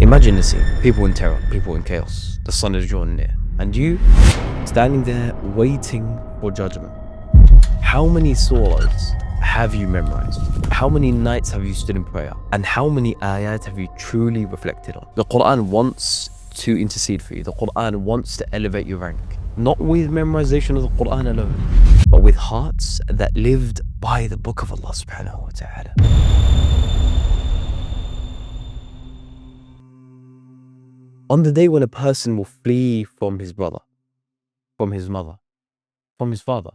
Imagine the scene, people in terror, people in chaos, the sun is drawing near, and you standing there waiting for judgment. How many surahs have you memorized? How many nights have you stood in prayer? And how many ayat have you truly reflected on? The Qur'an wants to intercede for you. The Qur'an wants to elevate your rank. Not with memorization of the Qur'an alone, but with hearts that lived by the book of Allah subhanahu wa ta'ala. On the day when a person will flee from his brother, from his mother, from his father.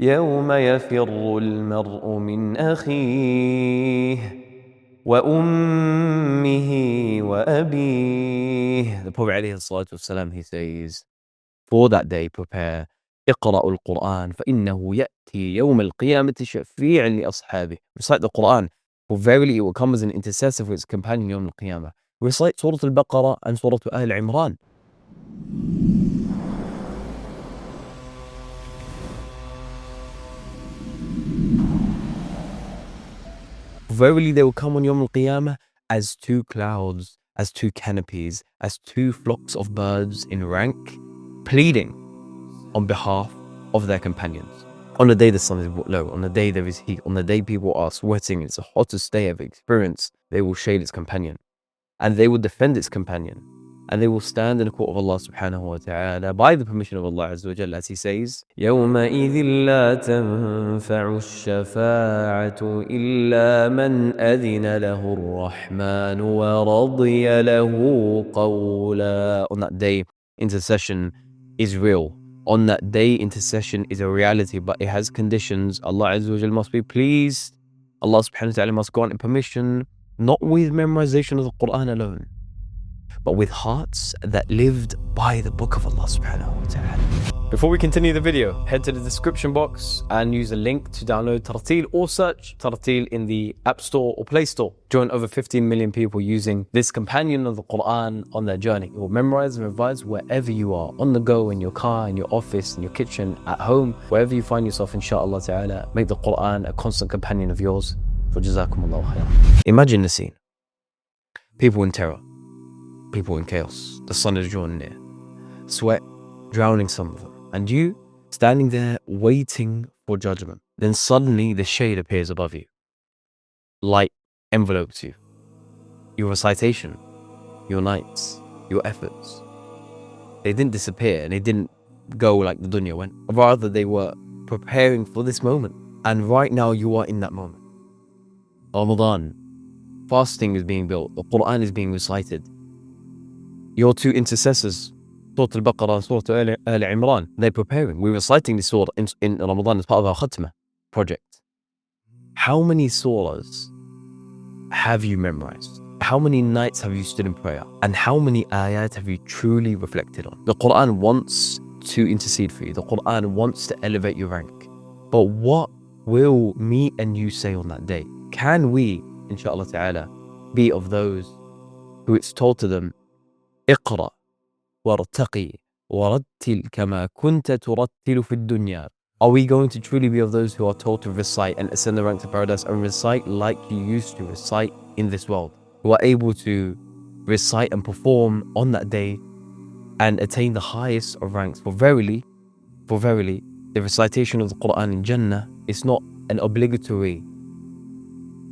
يوم يفر المرء من أخيه وأمه وأبيه. The Prophet عليه الصلاة والسلام, he says, for that day prepare اقرأوا القرآن فإنه يأتي يوم القيامة شفيعا لأصحابه. Recite the Quran, for verily it will come as an intercessor for its companion يوم القيامة. Recite Surah Al-Baqarah and Surah Al-Imran. Verily they will come on Yawm al-Qiyamah as two clouds, as two canopies, as two flocks of birds in rank, pleading on behalf of their companions. On the day the sun is low, on the day there is heat, on the day people are sweating, it's the hottest day ever experienced, they will shade its companion. And they will defend its companion. And they will stand in the court of Allah subhanahu wa ta'ala by the permission of Allah azza wa jalla, as he says, يَوْمَئِذٍ لَا تَنْفَعُ الشَّفَاعَةُ إِلَّا مَنْ أَذِنَ لَهُ الرَّحْمَنُ وَرَضِيَ لَهُ قَوْلًا. On that day, intercession is real. On that day, intercession is a reality, but it has conditions. Allah azza wa jalla must be pleased. Allah subhanahu wa ta'ala must grant him permission, not with memorization of the Qur'an alone, but with hearts that lived by the book of Allah subhanahu wa ta'ala. Before we continue the video, head to the description box and use a link to download Tarteel, or search Tarteel in the App Store or Play Store. Join over 15 million people using this companion of the Quran on their journey. It will memorize and revise wherever you are, on the go, in your car, in your office, in your kitchen, at home, wherever you find yourself, inshaAllah ta'ala. Make the Quran a constant companion of yours. Jazakumullahu khairan. Imagine the scene, people in terror, people in chaos, the sun is drawing near, sweat drowning some of them, and you standing there waiting for judgment. Then suddenly the shade appears above you, light envelopes you, your recitation, your nights, your efforts, they didn't disappear and they didn't go like the dunya went. Rather, they were preparing for this moment, and right now you are in that moment. Ramadan, fasting is being built, the Qur'an is being recited. Your two intercessors, Surah Al-Baqarah and Surah Al-Imran, they're preparing. We're reciting this surah in Ramadan as part of our Khatmah project. How many surahs have you memorized? How many nights have you stood in prayer? And how many ayat have you truly reflected on? The Qur'an wants to intercede for you. The Qur'an wants to elevate your rank. But what will me and you say on that day? Can we, inshaAllah ta'ala, be of those who it's told to them, اقرأ وارتقي ورتل كما كنت ترتل في الدنيا? Are we going to truly be of those who are told to recite and ascend the rank to paradise and recite like you used to recite in this world? Who are able to recite and perform on that day and attain the highest of ranks? For verily, the recitation of the Qur'an in Jannah is not an obligatory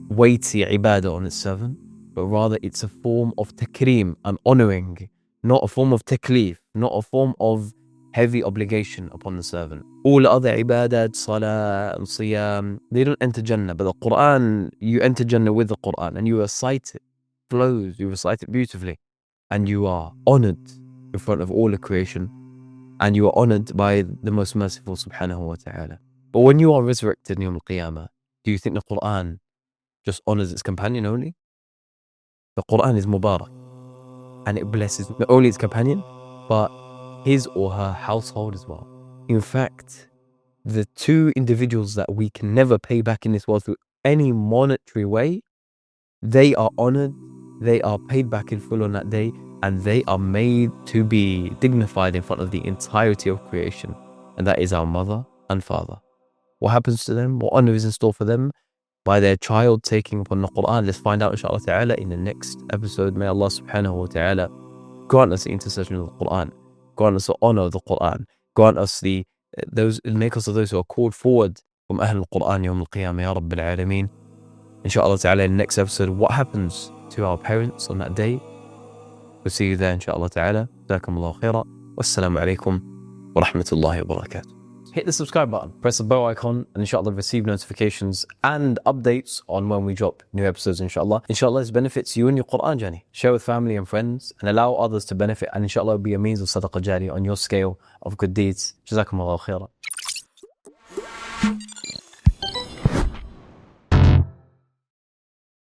weighty ibadah on its servant, but rather it's a form of takreem, an honoring, not a form of taklif, not a form of heavy obligation upon the servant. All other ibadat, salah and siyam, they don't enter Jannah, but the Qur'an, you enter Jannah with the Qur'an and you recite it, flows, you recite it beautifully, and you are honored in front of all the creation, and you are honored by the most merciful subhanahu wa ta'ala. But when you are resurrected in Yawm al-Qiyamah, do you think the Qur'an just honors its companion only? The Qur'an is Mubarak, and it blesses not only its companion, but his or her household as well. In fact, the two individuals that we can never pay back in this world through any monetary way, they are honored, they are paid back in full on that day, and they are made to be dignified in front of the entirety of creation, and that is our mother and father. What happens to them? What honor is in store for them? by their child taking upon the Qur'an. Let's find out inshallah ta'ala in the next episode. May Allah subhanahu wa ta'ala grant us the intercession of the Qur'an, grant us the honor of the Qur'an, grant us make us of those who are called forward from Ahl al-Qur'an yawm al-Qiyamah, Ya Rabbil Alameen. Inshallah ta'ala in the next episode, what happens to our parents on that day? We'll see you there inshallah ta'ala. Jazakumullahu khaira. Wassalamu alaikum wa rahmatullahi wa barakatuh. Hit the subscribe button, press the bell icon, and inshallah receive notifications and updates on when we drop new episodes, inshallah. Inshallah, this benefits you in your Qur'an journey. Share with family and friends and allow others to benefit, and inshallah be a means of sadaqah jari on your scale of good deeds. Jazakumullahu khairan.